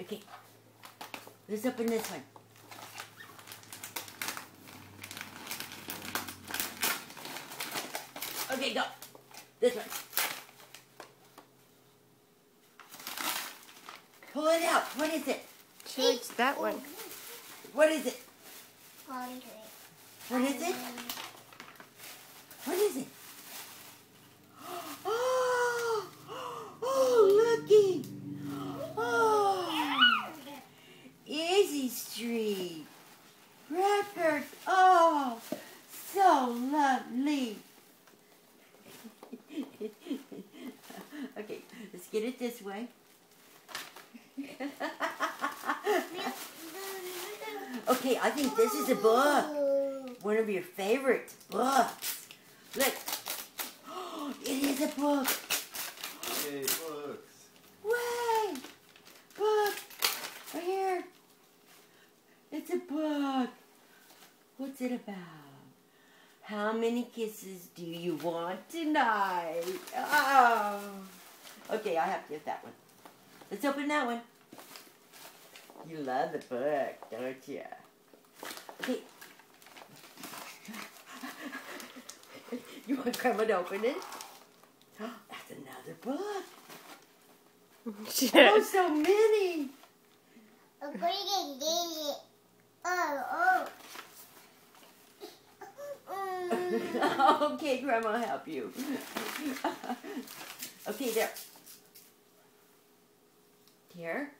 Okay. Let's open this one. Okay, go. This one. Pull it out. What is it? She likes that one. What is it? Laundry. What is it? What is it? Oh, oh, looky. Oh, Easy Street. Bradford. Oh, so lovely. Okay, let's get it this way. Okay, I think this is a book. One of your favorite books. Look. It is a book. Yay, books. Way. Book. Right here. It's a book. What's it about? How many kisses do you want tonight? Oh. Okay, I have to get that one. Let's open that one. You love the book, don't you? Okay. You want Grandma to open it? That's another book. Oh, so many. Okay, Grandma will help you. Okay, there. Here.